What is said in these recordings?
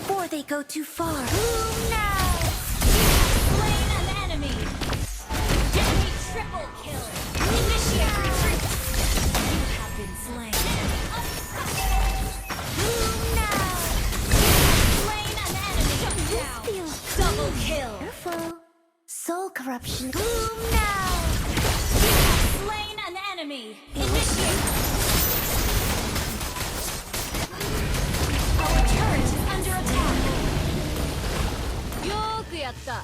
before they go too far. Who now? Slain an enemy. Enemy triple kill. Initiate retreat. You have been slain. Who now? Slain an enemy. Shut down. Double kill. Careful. Soul corruption. Who now? Slain an enemy. Initiate. Our turret is under attack. よーくやった。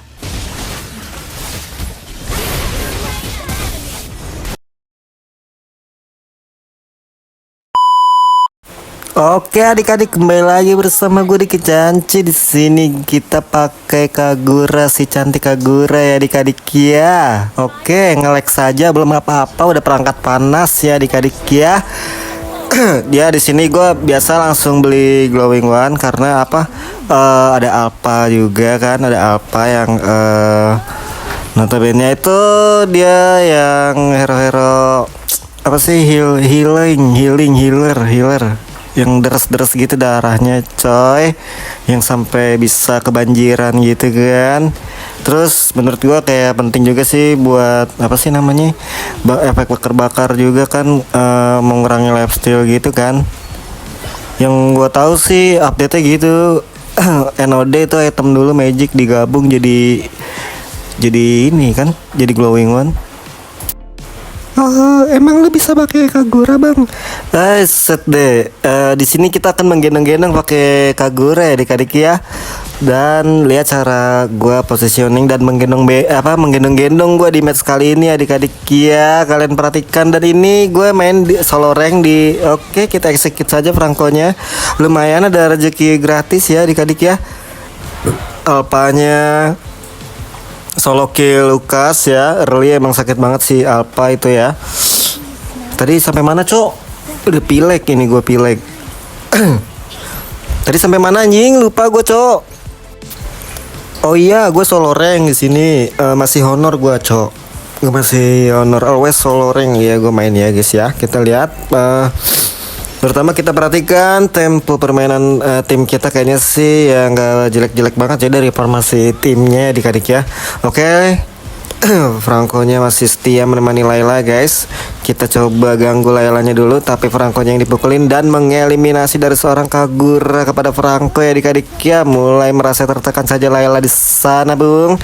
Oke adik-adik, kembali lagi bersama gue Diki Canci. Di sini kita pakai Kagura, si cantik Kagura ya adik-adik ya. Oke, nge-lag saja belum apa-apa, udah perangkat panas ya adik-adik ya. Dia di sini gue biasa langsung beli glowing one karena apa? Ada alpha juga kan, ada alpha yang notabene itu dia yang hero-hero apa sih, healer yang deres-deres gitu darahnya coy, yang sampai bisa kebanjiran gitu kan. Terus menurut gua kayak penting juga sih buat apa sih namanya, efek bakar-bakar juga kan, mengurangi lifesteal gitu kan. Yang gua tahu sih update-nya gitu. NOD itu item dulu magic digabung jadi ini kan, jadi glowing one. Oh, emang lu bisa pakai Kagura bang? Set deh. Di sini kita akan menggendong-gendong pakai Kagura ya adik-adik ya. Dan lihat cara gua positioning dan menggendong-gendong gua di match kali ini adik-adik ya. Kalian perhatikan, dan ini gue main di solo rank di. Oke, kita execute saja Franco-nya. Lumayan ada rezeki gratis ya adik-adik ya. Alpanya solo kill Lukas ya, early emang sakit banget si Alpha itu ya. Tadi sampai mana cok? Udah pilek ini, gue pilek. Tadi sampai mana anjing? Lupa gue cok. Oh iya, gue solo rank di sini. Masih honor gue cok. Gue masih honor, always solo rank ya gue main ya guys ya. Kita lihat. Pertama kita perhatikan tempo permainan tim kita, kayaknya sih ya nggak jelek-jelek banget ya dari formasi timnya adik-adik ya. Oke. Franco-nya masih setia menemani Layla guys. Kita coba ganggu Laylanya dulu, tapi Franco-nya yang dipukulin dan mengeliminasi dari seorang Kagura kepada Franco ya adik-adik ya. Mulai merasa tertekan saja Layla di sana bung.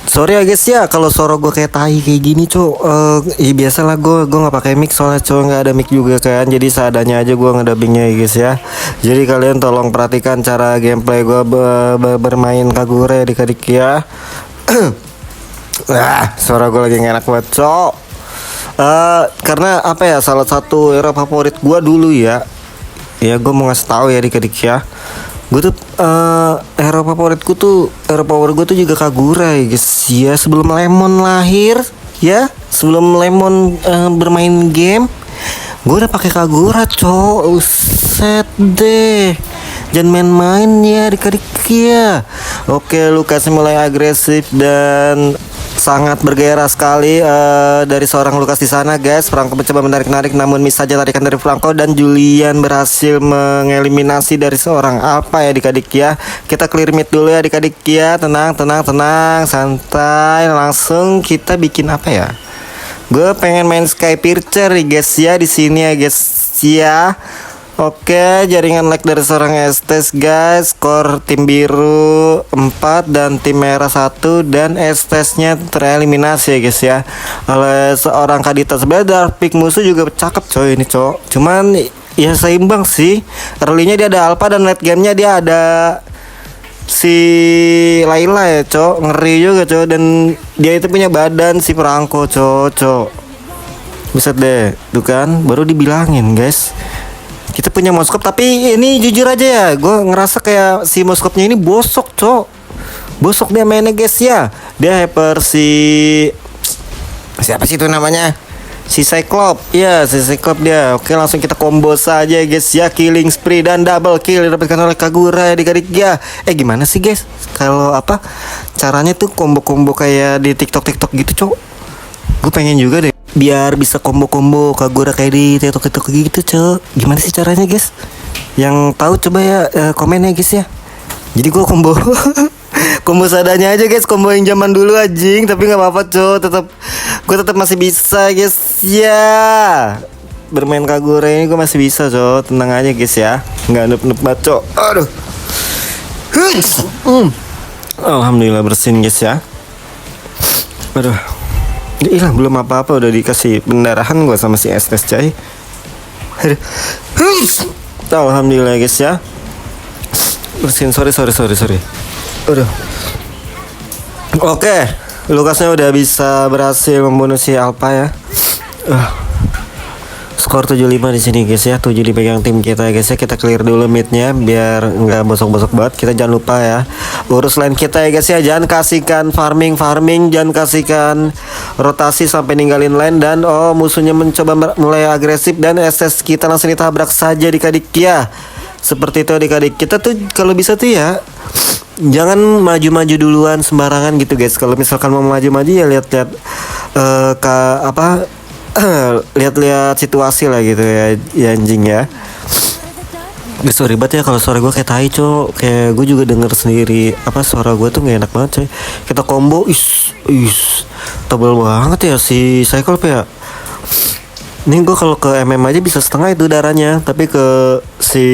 Sorry ya guys ya kalau suara gue kayak tai kayak gini cok. Ya biasalah gue nggak pakai mic soalnya cok, nggak ada mic juga kan, jadi seadanya aja gue ngedubbingnya ya guys ya. Jadi kalian tolong perhatikan cara gameplay gue bermain Kagura ya adik-adik ya. Suara gue lagi gak enak banget cok. Karena apa ya, salah satu hero favorit gue dulu ya. Ya gue mau ngasih tahu ya adik-adik ya. Gue tuh hero favorit gue tuh juga Kagura ya guys ya. Sebelum Lemon lahir ya, sebelum Lemon bermain game, gue udah pakai Kagura cok. Uset deh, jangan main-main ya adik-adik ya. Oke, Lukas mulai agresif dan sangat bergairah sekali dari seorang Lukas di sana guys. Franco mencoba menarik-narik namun miss saja tarikan dari Franco, dan Julian berhasil mengeliminasi dari seorang Alpha ya adik-adik ya. Kita clear mid dulu ya adik-adik ya. Tenang, santai. Langsung kita bikin apa ya? Gue pengen main Sky Piercer nih guys ya di sini ya guys ya. Oke, jaringan lag dari seorang Estes guys. Skor tim biru 4 dan tim merah 1, dan Estesnya tereliminasi ya guys ya oleh seorang Kadita. Sebenarnya dark pick musuh juga cakep coy ini cok. Cuman ya seimbang sih. Early-nya dia ada Alpha dan late game-nya dia ada si Layla ya cok. Ngeri juga cok, dan dia itu punya badan si Franco cok. Bisa deh, tuh kan baru dibilangin guys. Kita punya moskop, tapi ini jujur aja ya, gue ngerasa kayak si moskopnya ini bosok cok. Bosok dia mainnya guys ya. Dia hyper siapa sih itu namanya, si Cyclops ya, si Cyclops dia. Oke, langsung kita combo saja guys ya. Killing spree dan double kill didapatkan oleh Kagura ya adik-adik ya. Gimana sih guys kalau apa caranya tuh combo-combo kayak di TikTok gitu cok. Gue pengen juga deh biar bisa combo-combo Kagura kayak di TikTok gitu cok. Gimana sih caranya guys? Yang tahu coba ya komen ya guys ya. Jadi gue combo combo seadanya aja guys, combo yang zaman dulu anjing, tapi nggak apa-apa cow, gue tetap masih bisa guys ya. Bermain Kagura ini gue masih bisa cow, tenang aja guys ya, nggak nup baco. Aduh. Alhamdulillah bersin guys ya. Aduh. Hilang belum apa-apa udah dikasih pendarahan gue sama si Estes coy. Aduh. Alhamdulillah guys ya. Bersin, sorry. Aduh. Oke, Lukasnya udah bisa berhasil membunuh si Alpha ya. Skor 75 di sini guys ya. 7 dipegang tim kita guys ya. Kita clear dulu midnya biar nggak bosok-bosok banget. Kita jangan lupa ya urus lane kita ya guys ya. Jangan kasihkan farming, jangan kasihkan rotasi sampai ninggalin lane. Dan musuhnya mencoba mulai agresif dan SS kita langsung ditabrak saja adik-adik ya. Seperti itu adik-adik. Kita tuh kalau bisa tuh ya jangan maju-maju duluan sembarangan gitu guys. Kalau misalkan mau maju-maju ya lihat-lihat lihat-lihat situasi lah gitu ya, anjing ya. Sorry banget ya kalau suara gue kayak tai cok. Kayak gue juga denger sendiri suara gue tuh gak enak banget coy. Kita combo tebel banget ya si Cyclops ya. Ini gue kalau ke MM aja bisa setengah itu darahnya, tapi ke si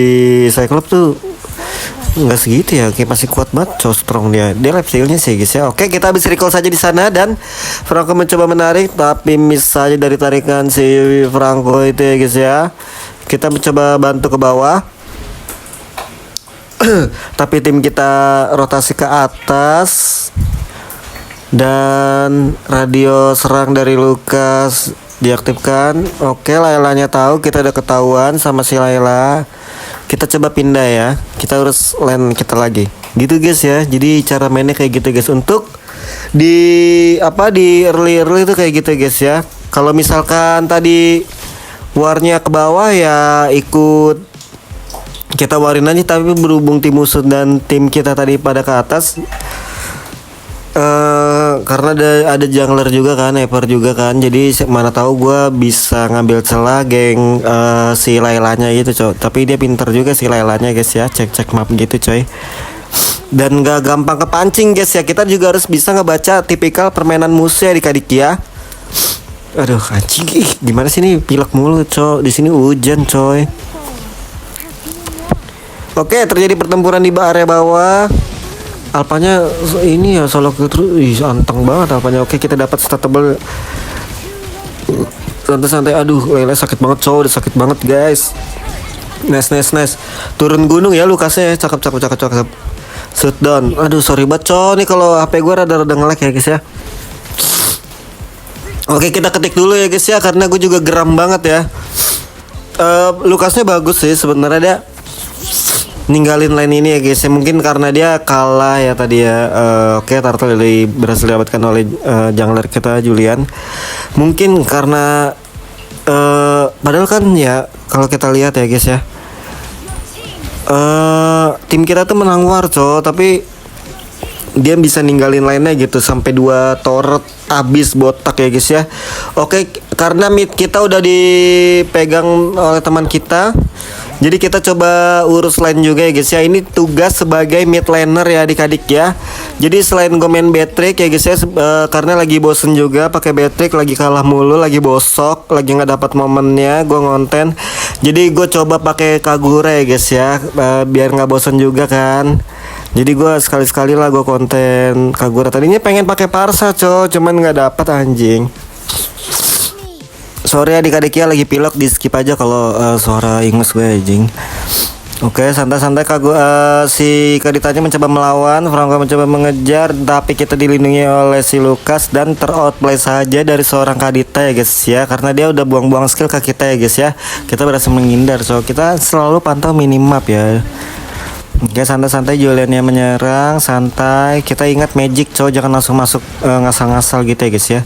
Cyclops tuh nggak segitu ya, kayak masih kuat banget, so strong dia life steal-nya sih guys ya. Oke, kita habis recall saja di sana dan Franco mencoba menarik tapi miss saja dari tarikan si Franco itu ya guys ya. Kita mencoba bantu ke bawah tapi tim kita rotasi ke atas dan radio serang dari Lukas diaktifkan. Oke, Lailanya tahu kita udah ketahuan sama si Laila. Kita coba pindah ya. Kita urus lane kita lagi. Gitu guys ya. Jadi cara mainnya kayak gitu guys. Untuk di early itu kayak gitu guys ya. Kalau misalkan tadi warnya ke bawah ya ikut kita warin aja, tapi berhubung tim musuh dan tim kita tadi pada ke atas karena ada jungler juga kan, hyper juga kan, jadi mana tahu gue bisa ngambil celah geng si Lailanya gitu coy. Tapi dia pinter juga si Lailanya guys ya, cek map gitu coy, dan gak gampang kepancing guys ya. Kita juga harus bisa ngebaca tipikal permainan musuh ya adik-adik ya. Aduh anjing, gimana sih nih pilek mulu coy, di sini hujan coy. Oke, terjadi pertempuran di area bawah. Alpanya ini ya solo terus, anteng banget Alpanya. Oke, kita dapat statable santai-santai. Aduh, Lele sakit banget cow, udah sakit banget guys. Nice. Turun gunung ya Lukasnya ya, cakep. Shoot down. Aduh, sorry banget cow nih kalau HP gue rada nge-lag ya guys ya. Oke, kita ketik dulu ya guys ya, karena gue juga geram banget ya. Lukasnya bagus sih sebenarnya, dia ninggalin lane ini ya guys ya. Mungkin karena dia kalah ya tadi ya. Oke, Turtle berhasil didapatkan oleh jungler kita Julian. Mungkin karena padahal kan ya kalau kita lihat ya guys ya, tim kita tuh menang war cow, tapi dia bisa ninggalin lane-nya gitu sampai 2 turret abis botak ya guys ya. Oke, karena mid kita udah dipegang oleh teman kita, jadi kita coba urus lane juga ya guys ya. Ini tugas sebagai mid laner ya adik-adik ya. Jadi selain gue main Beatrix ya guys ya, karena lagi bosen juga pakai Beatrix, lagi kalah mulu, lagi bosok, lagi nggak dapat momennya gue ngonten. Jadi gue coba pakai Kagura ya guys ya, biar nggak bosen juga kan. Jadi gue sekali-sekali lah gue konten Kagura. Tadinya pengen pakai Parsa cuman nggak dapat anjing. Sorry adik-adik ya, lagi pilek, di skip aja kalau suara ingus gue anjing. Oke, santai-santai. Si Kaditanya mencoba melawan, Franco mencoba mengejar, tapi kita dilindungi oleh si Lukas dan teroutplay saja dari seorang Kadita ya guys ya, karena dia udah buang-buang skill ke kita ya guys ya. Kita berhasil menghindar, so kita selalu pantau minimap ya. Oke, santai-santai, Juliannya menyerang, santai. Kita ingat magic jangan langsung masuk ngasal-ngasal gitu ya guys ya.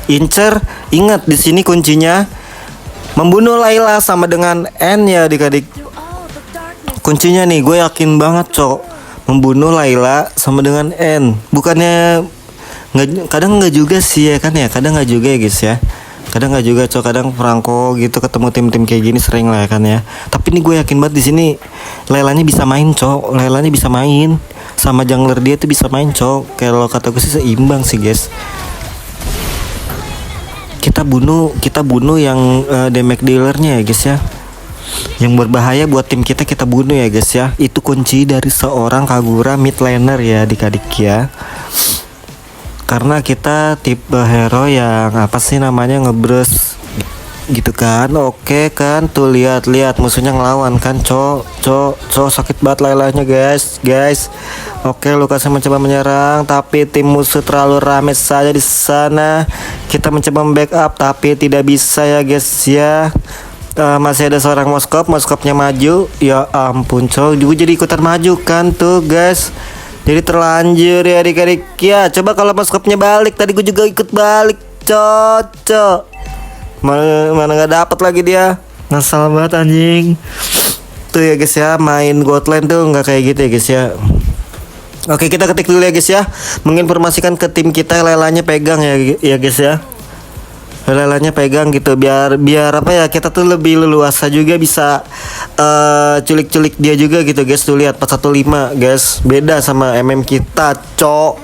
Incer, ingat di sini kuncinya membunuh Layla sama dengan N ya adik-adik. Kuncinya nih, gue yakin banget membunuh Layla sama dengan N. Bukannya kadang nggak juga sih ya kan ya, kadang nggak juga ya guys ya. Kadang nggak juga cok, kadang Franco gitu ketemu tim-tim kayak gini sering lah ya kan ya. Tapi ini gue yakin banget di sini Lailanya bisa main cok, Lailanya bisa main sama jungler dia tuh bisa main cok. Kalau kata gue sih seimbang sih guys. Kita bunuh yang damage dealernya ya guys ya. Yang berbahaya buat tim kita bunuh ya guys ya. Itu kunci dari seorang Kagura mid laner ya adik-adik ya. Karena kita tipe hero yang apa sih namanya ngebrus gitu kan. Oke kan tuh lihat musuhnya ngelawan kan cok sakit banget Lailanya guys. Oke Lukasnya mencoba menyerang tapi tim musuh terlalu rame saja di sana. Kita mencoba backup tapi tidak bisa ya guys ya. Masih ada seorang Moskopnya maju. Ya ampun cok, gue jadi ikutan maju kan tuh guys. Jadi terlanjur ya adik-adik ya. Coba kalau Moskopnya balik, tadi gue juga ikut balik cocok. Mana nggak dapat lagi dia. Ngasal banget anjing. Tuh ya guys ya, main Godland tuh nggak kayak gitu ya guys ya. Oke kita ketik dulu ya guys ya. Menginformasikan ke tim kita Lailanya pegang ya guys ya. Lailanya pegang gitu biar apa ya, kita tuh lebih leluasa juga bisa culik-culik dia juga gitu guys. Tuh lihat 415 guys, beda sama MM kita cok.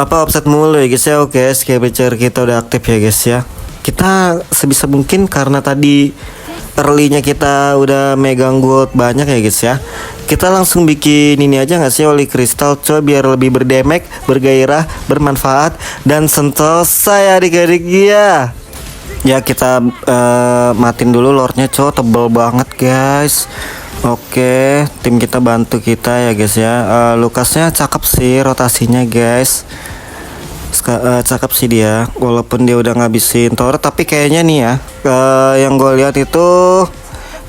Offset mulu ya guys ya. Oke scavenger kita udah aktif ya guys ya. Kita sebisa mungkin karena tadi early-nya kita udah megang gold banyak ya guys ya. Kita langsung bikin ini aja nggak sih, oli kristal coy, biar lebih berdemek, bergairah, bermanfaat dan selesai adik-adik ya. Ya kita matiin dulu lordnya coy, tebel banget guys. Oke tim kita bantu kita ya guys ya. Lukasnya cakep sih rotasinya guys. Cakep sih dia, walaupun dia udah ngabisin tower, tapi kayaknya nih ya yang gue lihat itu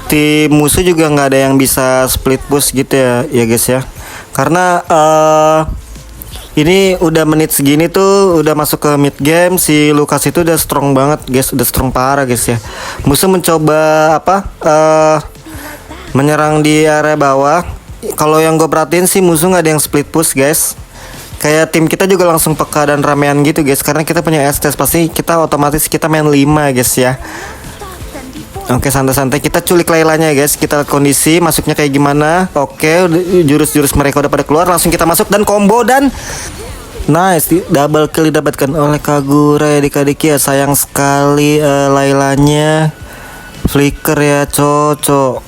tim musuh juga nggak ada yang bisa split push gitu ya guys ya. Karena ini udah menit segini tuh udah masuk ke mid game, si Lukas itu udah strong banget guys, udah strong parah guys ya. Musuh mencoba menyerang di area bawah. Kalau yang gue perhatiin sih musuh nggak ada yang split push guys. Kayak tim kita juga langsung peka dan ramean gitu guys, karena kita punya Estes, pasti kita otomatis kita main 5 guys ya. Oke santai-santai kita culik Lailanya guys, kita lihat kondisi masuknya kayak gimana. Oke jurus-jurus mereka udah pada keluar, langsung kita masuk dan combo dan nice, double kill didapatkan oleh Kagura ya adik-adik ya. Sayang sekali Lailanya flicker ya cocok.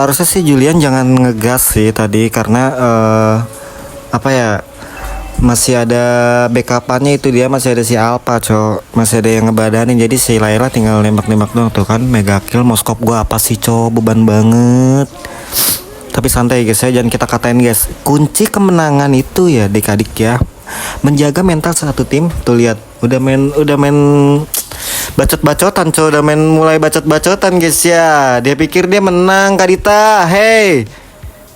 Harusnya sih Julian jangan ngegas sih tadi, karena apa ya, masih ada backupannya itu, dia masih ada si Alpha cok, masih ada yang ngebadanin. Jadi si Layla tinggal nembak-nembak doang tuh kan, mega kill. Moskop gua apa sih cok, beban banget. Tapi santai guys ya, jangan kita katain guys. Kunci kemenangan itu ya adik-adik ya, menjaga mental satu tim. Tuh lihat udah main bacot-bacotan cok, mulai bacot-bacotan guys ya. Dia pikir dia menang Kadita. Hey,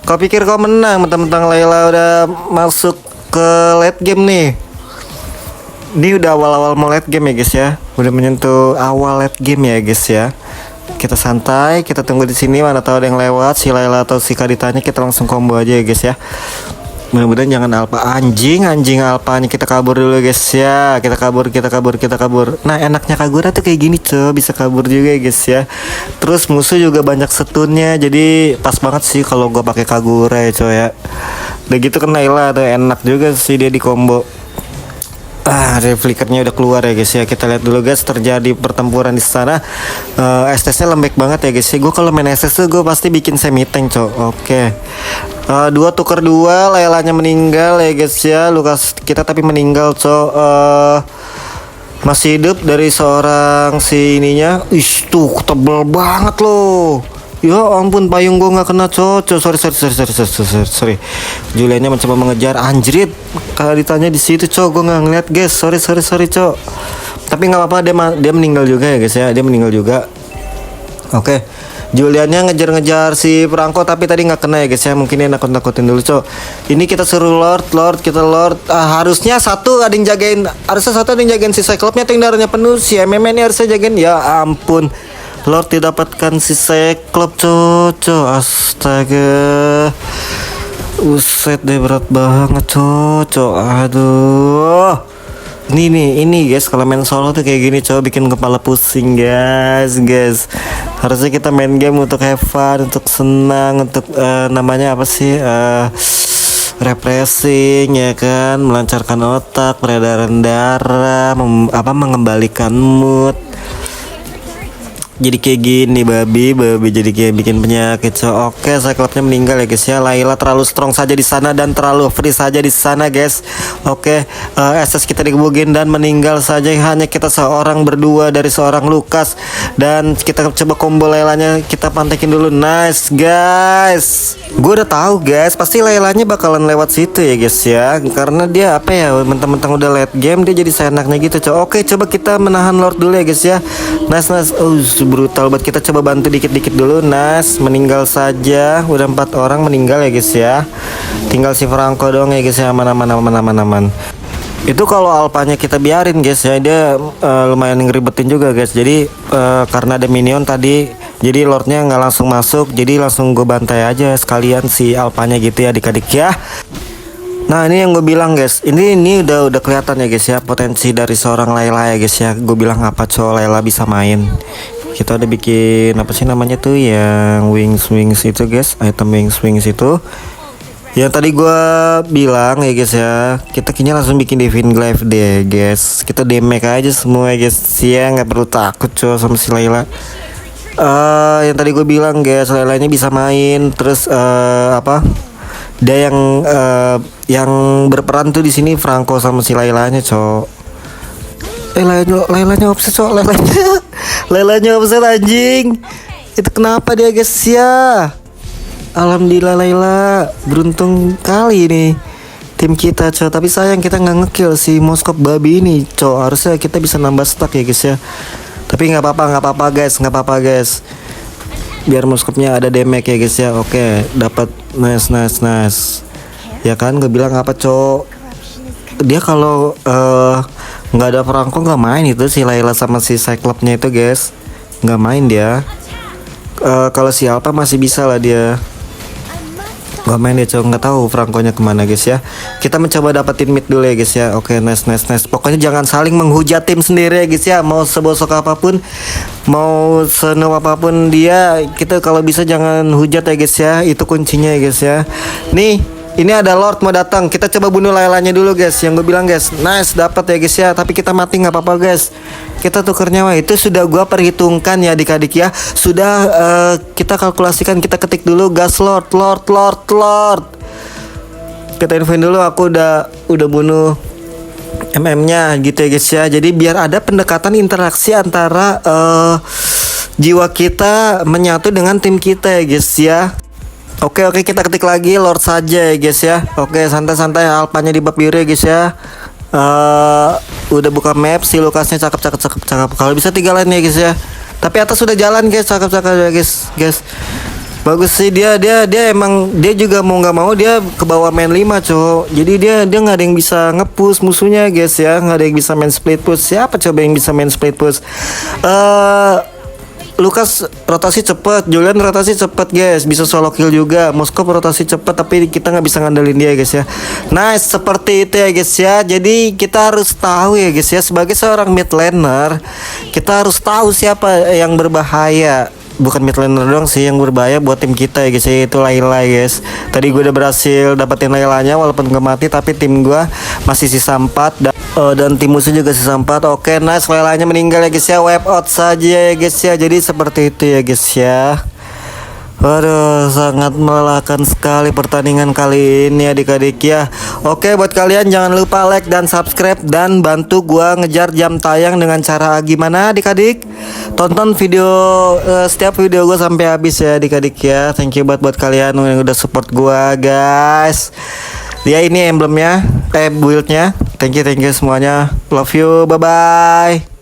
kau pikir kau menang mentang-mentang Layla udah masuk ke late game nih. Ini udah awal-awal mau late game ya guys ya. Udah menyentuh awal late game ya guys ya. Kita santai, kita tunggu di sini, mana tahu ada yang lewat si Layla atau si Kaditanya, kita langsung combo aja ya guys ya. Mudah-mudahan jangan Alpha, anjing Alphanya. Kita kabur dulu guys ya. Kita kabur. Nah enaknya Kagura tuh kayak gini coy, bisa kabur juga ya guys ya. Terus musuh juga banyak stunnya, jadi pas banget sih kalau gua pakai Kagura ya coy ya. Udah gitu kan Layla tuh enak juga sih dia di combo. Flickernya udah keluar ya guys ya. Kita lihat dulu guys, terjadi pertempuran di sana. SS-nya lembek banget ya guys ya. Gue kalau main SS tuh gue pasti bikin semi tank cok. Oke. 2 tuker 2, Lailanya meninggal ya guys ya. Lukas kita tapi meninggal cok. Masih hidup dari seorang si ininya. Tuh tebel banget loh. Ya ampun, payung gua nggak kena cocok. Sorry. Juliannya mencoba mengejar, anjrit. Kalau ditanya di situ cok, gua nggak ngeliat guys. Sorry cok. Tapi nggak apa-apa, dia meninggal juga ya guys ya. Dia meninggal juga. Oke. Juliannya ngejar-ngejar si Franco, tapi tadi nggak kena ya guys ya. Mungkin dia nakut-nakutin dulu cok. Ini kita suruh Lord. Harusnya satu ada yang jagain. Si Cyclops-nya atau yang darahnya penuh. Si MM ini harusnya jagain. Ya ampun. Lord didapatkan si Cyclops cocok. Astaga, uset deh, berat banget cocok. Aduh, Ini guys, kalau main solo tuh kayak gini coba bikin kepala pusing guys. Harusnya kita main game untuk have fun, untuk senang, untuk namanya apa sih, refreshing ya kan, melancarkan otak, peredaran darah, mengembalikan mood. Jadi kayak gini babi jadi kayak bikin penyakit. So, oke, Cyclops-nya meninggal ya guys ya. Layla terlalu strong saja di sana dan terlalu free saja di sana guys. Oke, SS kita digebugin dan meninggal saja. Hanya kita seorang berdua dari seorang Lukas. Dan kita coba combo Laylanya, kita pantekin dulu. Nice guys. Gue udah tahu guys, pasti Laylanya bakalan lewat situ ya guys ya. Karena dia apa ya, mentang-mentang udah late game dia jadi seenaknya gitu. Oke, coba kita menahan Lord dulu ya guys ya. Nice. Oh, brutal buat kita, coba bantu dikit-dikit dulu. Nice, meninggal saja. Udah 4 orang meninggal ya guys ya. Tinggal si Franco doang ya guys ya. Aman. Itu kalau alpanya kita biarin guys ya, dia lumayan ngeribetin juga guys. Jadi karena ada minion tadi, jadi lordnya nggak langsung masuk, jadi langsung gue bantai aja sekalian si alpanya gitu ya adik-adik ya. Nah ini yang gue bilang guys, ini udah kelihatan ya guys ya potensi dari seorang Layla ya guys ya. Gue bilang apa Layla bisa main. Kita udah bikin apa sih namanya tuh yang wings itu guys, item wings itu. Yang tadi gue bilang ya guys ya, kita kayaknya langsung bikin Divine Glaive deh guys. Kita damage aja semua ya guys ya, nggak perlu takut sama si Layla. Yang tadi gue bilang guys, Laylanya bisa main. Terus dia yang berperan tuh di sini Franco sama si Laylanya Laylanya offset Laylanya offset anjing. Itu kenapa dia guys ya? Alhamdulillah Layla beruntung kali nih tim kita tapi sayang kita nggak ngekill si Moskop babi ini harusnya kita bisa nambah stack ya guys ya. Tapi nggak apa-apa guys, biar Moskopnya ada damage ya guys ya. Oke, dapat nice ya kan. Gue bilang apa dia kalau nggak ada Franco nggak main itu si Layla sama si Cyclops-nya itu guys, nggak main dia. Kalau si Alpha masih bisa lah dia. Gak main dia nggak tahu Franco-nya kemana guys ya. Kita mencoba dapetin mid dulu ya guys ya. Oke, nice. Pokoknya jangan saling menghujat tim sendiri ya guys ya. Mau sebosok apapun, mau senop apapun dia, kita kalau bisa jangan hujat ya guys ya. Itu kuncinya ya guys ya. Nih, ini ada Lord mau datang. Kita coba bunuh Laylanya dulu guys. Yang gue bilang guys, nice dapat ya guys ya. Tapi kita mati nggak apa-apa guys. Kita tuker nyawa, itu sudah gua perhitungkan ya adik-adik ya. Sudah kita kalkulasikan, kita ketik dulu gas Lord. Kita infoin dulu aku udah bunuh MM-nya gitu ya guys ya. Jadi biar ada pendekatan interaksi antara jiwa kita menyatu dengan tim kita ya guys ya. Oke, kita ketik lagi Lord saja ya guys ya. Oke, santai-santai, alpanya di bab biru ya guys ya. Udah buka map, si Lukasnya cakep. Kalau bisa 3 line ya guys ya. Tapi atas sudah jalan guys, cakep ya guys. Bagus sih dia emang dia juga mau nggak mau dia ke bawah main 5 Jadi dia nggak ada yang bisa nge-push musuhnya guys ya, nggak ada yang bisa main split push. Siapa coba yang bisa main split push? Lukas rotasi cepet, Julian rotasi cepet guys, bisa solo kill juga. Moskop rotasi cepet, tapi kita nggak bisa ngandelin dia guys ya. Nice, seperti itu ya guys ya. Jadi kita harus tahu ya guys ya, sebagai seorang mid laner kita harus tahu siapa yang berbahaya. Bukan mid laner doang sih yang berbahaya buat tim kita ya guys ya, itu Layla guys. Tadi gue udah berhasil dapetin Laylanya walaupun gak mati, tapi tim gue masih sisa 4 dan tim musuh juga sisa 4. Oke, nice, Laylanya meninggal ya guys ya, wipe out saja ya guys ya. Jadi seperti itu ya guys ya. Waduh, sangat melelahkan sekali pertandingan kali ini adik-adik ya. Oke, buat kalian jangan lupa like dan subscribe dan bantu gua ngejar jam tayang dengan cara gimana adik-adik. Tonton video setiap video gua sampai habis ya adik-adik ya. Thank you buat kalian yang udah support gua guys. Ya ini emblemnya, buildnya. Thank you semuanya. Love you, bye bye.